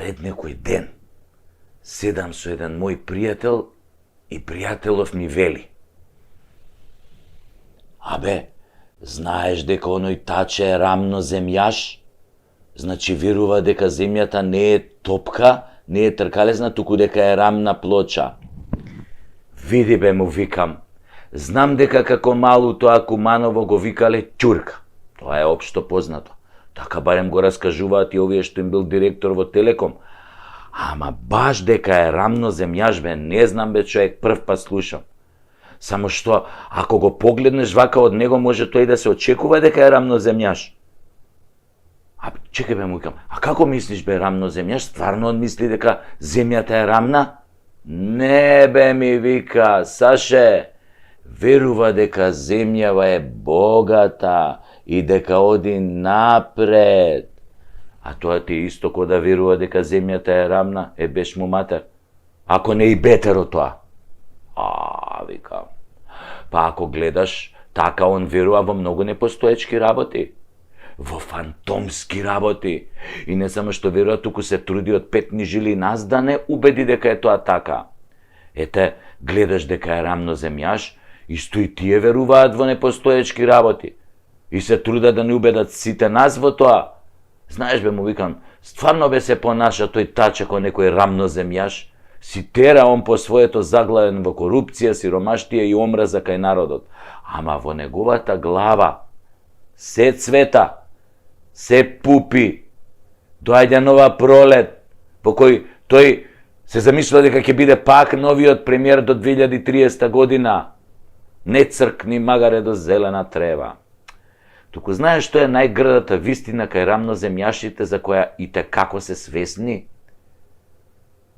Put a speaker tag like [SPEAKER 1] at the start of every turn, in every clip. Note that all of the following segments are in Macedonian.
[SPEAKER 1] Пред некој ден седам со еден мој пријател и пријателов ми вели: абе, знаеш дека оној таче е рамноземјаш? Значи верува дека земјата не е топка, не е тркалезна, туку дека е рамна плоча. Види бе, му викам, знам дека како малу тоа Куманово го викале ќурка. Тоа е општо познато. Така барем го раскажуваат и овие што им бил директор во Телеком. Ама баш дека е рамноземјаш, бе, не знам, бе, човек, прв пат слушам. Само што, ако го погледнеш вака од него, може тој да се очекува дека е рамноземјаш. А чекај бе, му викам, а како мислиш, бе, рамноземјаш? Стварно он мисли дека земјата е рамна? Не, бе, ми вика, Саше, верува дека земјава е богата и дека оди напред. А тоа ти исто ко да верува дека земјата е рамна, беш му матер. Ако не и бетер од тоа. Викам. Па ако гледаш, така он верува во многу непостоечки работи. Во фантомски работи. И не само што верува, туку се труди од петни жили нас да не убеди дека е тоа така. Ете, гледаш дека е рамноземјаш, исто и тие веруваат во непостоечки работи. И се трудат да не убедат сите нас во тоа. Знаеш бе, му викам, стварно бе се понаша тој таче кој некој рамноземјаш, си тера он по своето заглавен во корупција, сиромаштија и омраза кај народот. Ама во неговата глава се цвета, се пупи. Доаѓа нова пролет, по кој тој се замисла дека ќе биде пак новиот премиер до 2030 година. Не цркни магаре до зелена трева. Туку знаеш што е најгрдата вистина кај рамноземјашите за која и те како се свесни?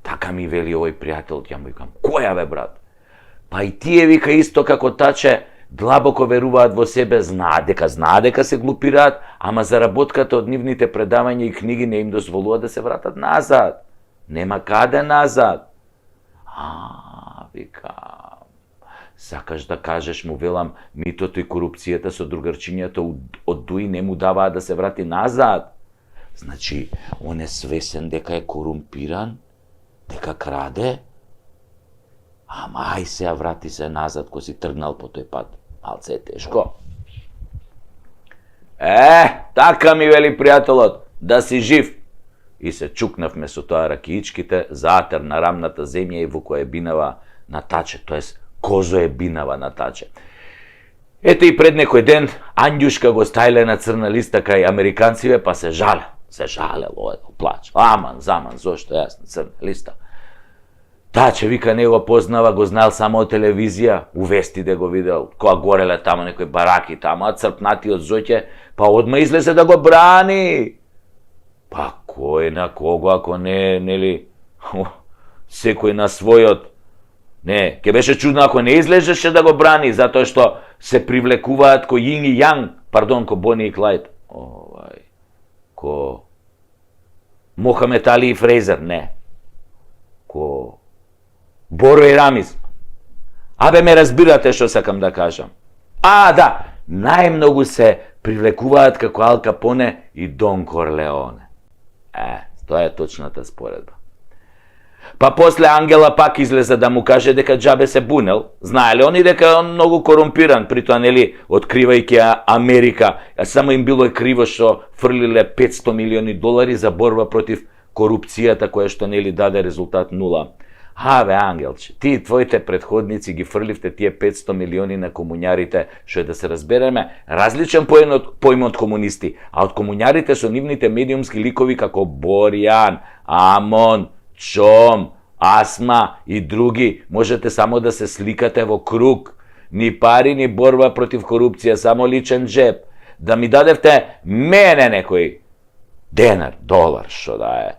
[SPEAKER 1] Така ми вели овој пријател, ја му викам, која бе, брат? Па и тие, вика, исто како таче, длабоко веруваат во себе, знаат дека се глупираат, ама заработката од нивните предавања и книги не им дозволува да се вратат назад. Нема каде назад. Викам, сакаш да кажеш, му велам, митото и корупцијата со другарчињата од Дуи не му даваат да се врати назад. Значи, он е свесен дека е корумпиран, дека краде, ама ај сега врати се назад, кој си тргнал по тој пат. Малце е тешко. Така ми вели пријателот, да си жив. И се чукнавме со тоа ракиичките, заатер на рамната земја и во која е бинава на таче, тоест козо е бинава на таче. Ете и пред некој ден, Андјушка го стајле на црна листа кај американциве, па се жале. Се жалело, плач. Аман, заман, зошто јас на црна листа? Таче, вика, не го познава, го знал само од телевизија, у вестите го видел, која гореле тамо некои бараки тамо, а црпнати од зоќе, па одма излезе да го брани. Па кој на кого, ако не, нели, секој на својот. Не, ке беше чудно ако не излезеше да го брани, затоа што се привлекуваат ко Јин и Јанг, пардон, ко Бони и Клајд. Ко Мохамед Али и Фрейзер, не. Ко Боро и Рамис. Абе, ме разбирате што сакам да кажам. Да, најмногу се привлекуваат како Ал Капоне и Дон Корлеоне. Тоа е точната споредба. Па после Ангела пак излезе да му каже дека џабе се бунел. Знаеле они дека он многу корумпиран, притоа, нели, откривајќи Америка, само им било криво што фрлиле 500 милиони долари за борба против корупцијата, која што, нели, даде резултат 0. Бе, Ангелче, ти и твоите предходници ги фрливте тие 500 милиони на комуњарите, што е, да се разбереме, различен поим од комунисти, а од комуњарите со нивните медиумски ликови како Борјан, Амон, Чом, Асма и други, можете само да се сликате во круг. Ни пари, ни борба против корупција, само личен джеб. Да ми дадевте мене некој денар, долар, што да е,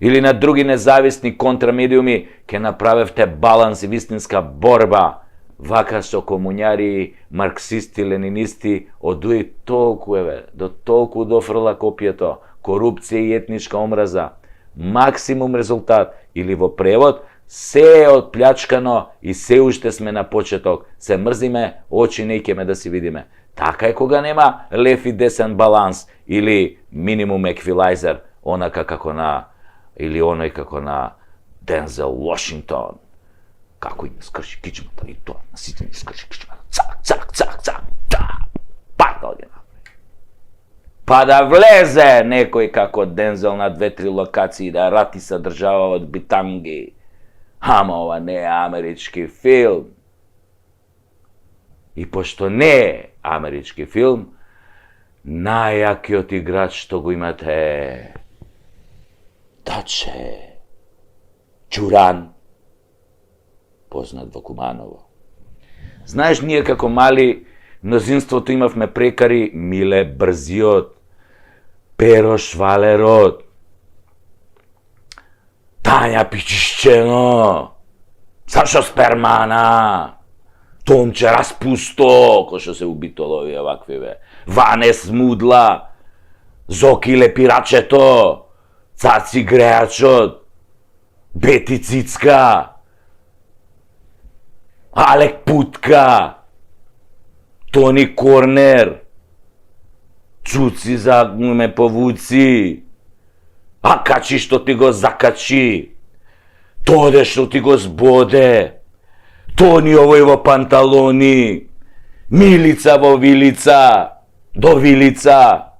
[SPEAKER 1] или на други независни контрамедиуми, ке направевте баланс и вистинска борба. Вака со комуњари, марксисти, ленинисти, одуи толку, до толку дофрла копието, корупција и етничка омраза. Максимум резултат, или во превод, се е отплячкано и се уште сме на почеток. Се мрзиме, очи не ќеме да си видиме. Така е кога нема лев и десен баланс, или минимум еквилайзер, онака како на или оној како на Дензел Вашингтон, како им скрши кичмата и тоа, на сите ми скрши кичмата, цак, патал ги направи. Па да влезе некој како Дензел на 2-3 локации да рати со држава од битанги. Ама ова не е амерички филм. И пошто не е амерички филм, најакиот играч што го имате Таче Ќуран, познат во Куманово. Знаеш, ние како мали мнозинството имавме прекари Миле Брзиот, Перо Швалерот, Тања Пичишчено, Сашо Спермана, Томче Распусто, кој што се убитол овие ваквиве, Ванес Мудла, Зоки Лепирачето, Цаци Греачот, Бети Цицка, Алек Путка, Тони Корнер, Цуци за ме повуци, Акачи што ти го закачи, Тоде што ти го збоде, Тони овој во панталони, Милица во Вилица, до Вилица,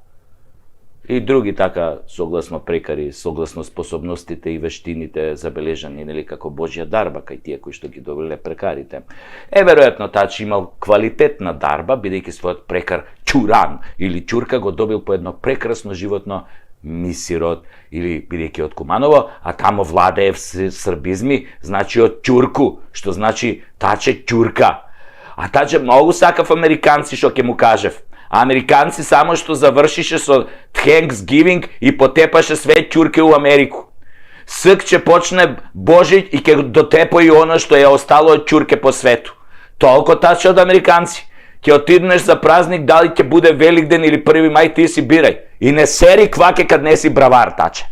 [SPEAKER 1] и други така согласно прекари, согласно способностите и вештините забележани, нели, како Божја дарба кај тие кои што ги добиле прекарите. Веројатно Тачи имал квалитетна дарба, бидејќи својот прекар Ќуран или Ќурка го добил по едно прекрасно животно мисирот, или бидејќи од Куманово, а тамо владеев србизми, значи од Ќурку, што значи Таче Ќурка. А Таче многу сакав американци, што ќе му кажев. Американци само што завршише со Thanksgiving и потепаше све ќурке у Америку. Ск ќе почне Божиќ и ќе дотепа и оно што е остало од ќурке по свету. Толку Таче од американци. Ќе отиднеш за празник, дали ќе буде Великден или 1 мај, ти си бирај. И не сери кваке кад не си бравар, Таче.